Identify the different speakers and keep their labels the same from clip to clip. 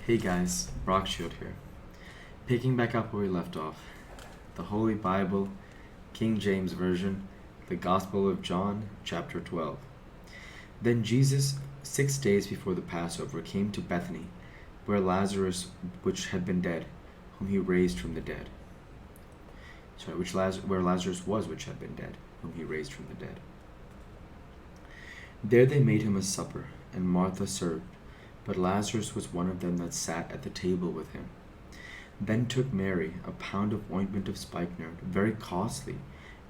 Speaker 1: Hey guys, Rockshield here. Picking back up where we left off. The Holy Bible, King James Version, the Gospel of John, chapter 12. Then Jesus, 6 days before the Passover, came to Bethany, where Lazarus, which had been dead, whom he raised from the dead. Where Lazarus was, which had been dead, whom he raised from the dead. There they made him a supper, and Martha served, but Lazarus was one of them that sat at the table with him. Then took Mary a pound of ointment of spikenard, very costly,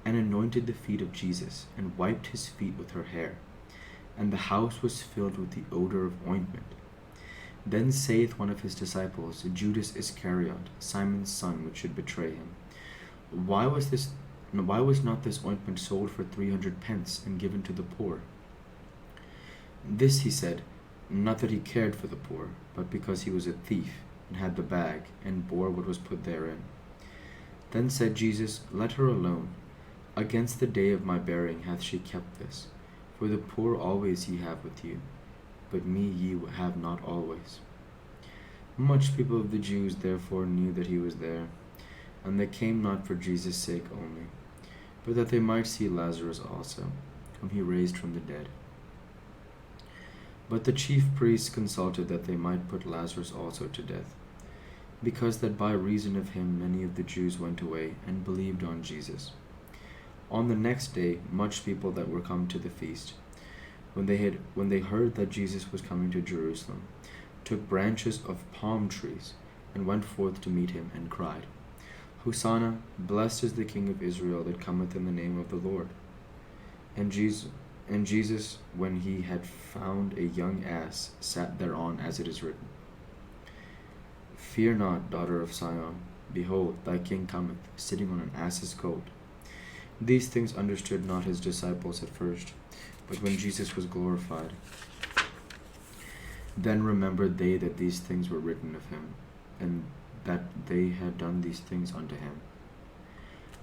Speaker 1: and anointed the feet of Jesus, and wiped his feet with her hair. And the house was filled with the odor of ointment. Then saith one of his disciples, Judas Iscariot, Simon's son, which should betray him, Why was not this ointment sold for 300 pence, and given to the poor? This he said, not that he cared for the poor, but because he was a thief, and had the bag, and bore what was put therein. Then said Jesus, Let her alone. Against the day of my burying hath she kept this. For the poor always ye have with you, but me ye have not always. Much people of the Jews therefore knew that he was there, and they came not for Jesus' sake only, but that they might see Lazarus also, whom he raised from the dead. But the chief priests consulted that they might put Lazarus also to death, because that by reason of him many of the Jews went away and believed on Jesus. On the next day much people that were come to the feast, when they heard that Jesus was coming to Jerusalem, took branches of palm trees, and went forth to meet him, and cried, Hosanna, blessed is the King of Israel that cometh in the name of the Lord. And Jesus, when he had found a young ass, sat thereon, as it is written, Fear not, daughter of Sion, behold, thy king cometh, sitting on an ass's colt. These things understood not his disciples at first, but when Jesus was glorified, then remembered they that these things were written of him, and that they had done these things unto him.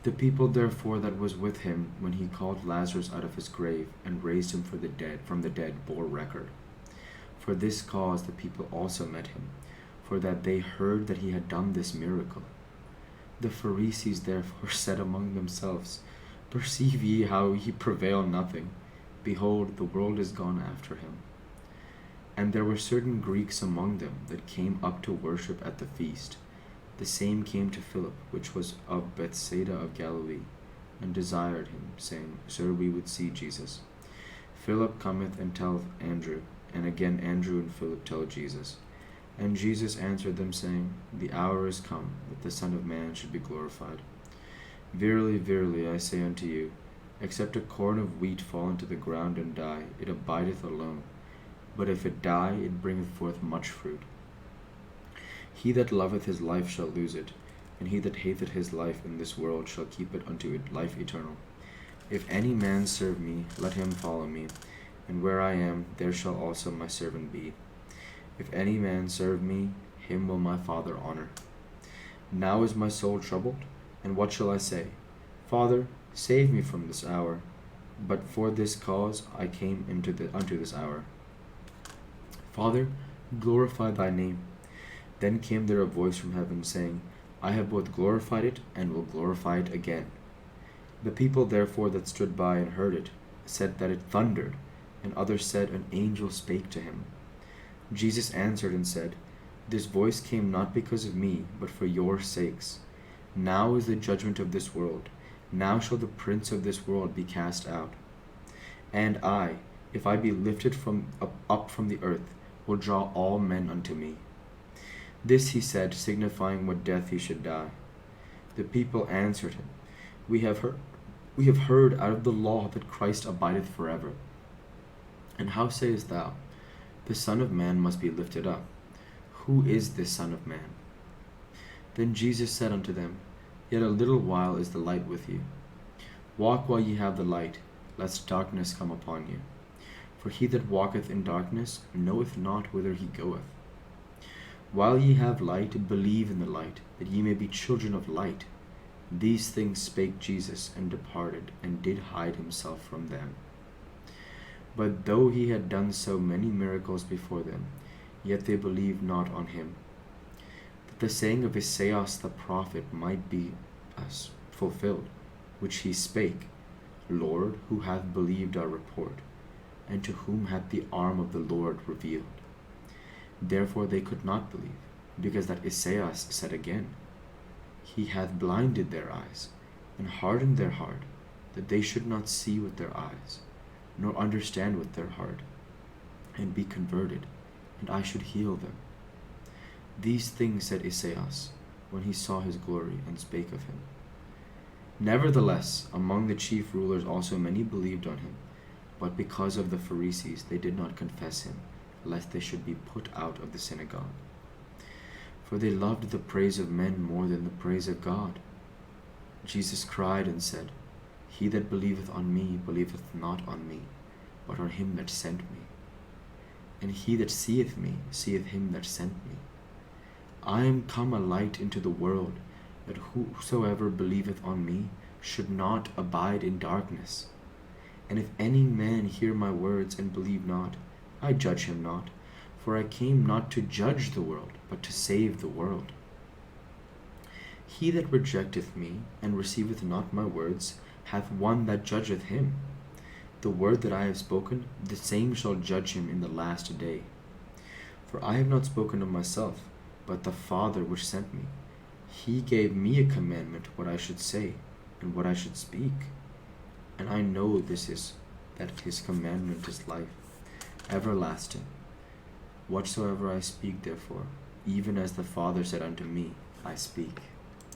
Speaker 1: The people therefore that was with him when he called Lazarus out of his grave, and raised him from the dead, bore record. For this cause the people also met him, for that they heard that he had done this miracle. The Pharisees therefore said among themselves, Perceive ye how he prevail nothing? Behold, the world is gone after him. And there were certain Greeks among them that came up to worship at the feast. The same came to Philip, which was of Bethsaida of Galilee, and desired him, saying, Sir, we would see Jesus. Philip cometh and telleth Andrew, and again Andrew and Philip tell Jesus. And Jesus answered them, saying, The hour is come, that the Son of Man should be glorified. Verily, verily, I say unto you, except a corn of wheat fall into the ground and die, it abideth alone. But if it die, it bringeth forth much fruit. He that loveth his life shall lose it, and he that hateth his life in this world shall keep it unto it life eternal. If any man serve me, let him follow me, and where I am, there shall also my servant be. If any man serve me, him will my Father honor. Now is my soul troubled, and what shall I say? Father, save me from this hour. But for this cause I came unto this hour. Father, glorify thy name. Then came there a voice from heaven, saying, I have both glorified it, and will glorify it again. The people therefore that stood by and heard it, said that it thundered, and others said, An angel spake to him. Jesus answered and said, This voice came not because of me, but for your sakes. Now is the judgment of this world. Now shall the prince of this world be cast out. And I, if I be lifted up from the earth, will draw all men unto me. This he said, signifying what death he should die. The people answered him, We have heard out of the law that Christ abideth forever. And how sayest thou, The Son of Man must be lifted up? Who is this Son of Man? Then Jesus said unto them, Yet a little while is the light with you. Walk while ye have the light, lest darkness come upon you. For he that walketh in darkness knoweth not whither he goeth. While ye have light, believe in the light, that ye may be children of light. These things spake Jesus, and departed, and did hide himself from them. But though he had done so many miracles before them, yet they believed not on him, that the saying of Esaias the prophet might be fulfilled, which he spake, Lord, who hath believed our report, and to whom hath the arm of the Lord revealed? Therefore they could not believe, because that Esaias said again, He hath blinded their eyes, and hardened their heart, that they should not see with their eyes, nor understand with their heart, and be converted, and I should heal them. These things said Esaias, when he saw his glory, and spake of him. Nevertheless, among the chief rulers also many believed on him, but because of the Pharisees they did not confess him, lest they should be put out of the synagogue. For they loved the praise of men more than the praise of God. Jesus cried and said, He that believeth on me believeth not on me, but on him that sent me. And he that seeth me seeth him that sent me. I am come a light into the world, that whosoever believeth on me should not abide in darkness. And if any man hear my words and believe not, I judge him not, for I came not to judge the world, but to save the world. He that rejecteth me, and receiveth not my words, hath one that judgeth him. The word that I have spoken, the same shall judge him in the last day. For I have not spoken of myself, but the Father which sent me. He gave me a commandment what I should say, and what I should speak. And I know this is, that his commandment is life, everlasting. Whatsoever I speak, therefore, even as the Father said unto me, I speak.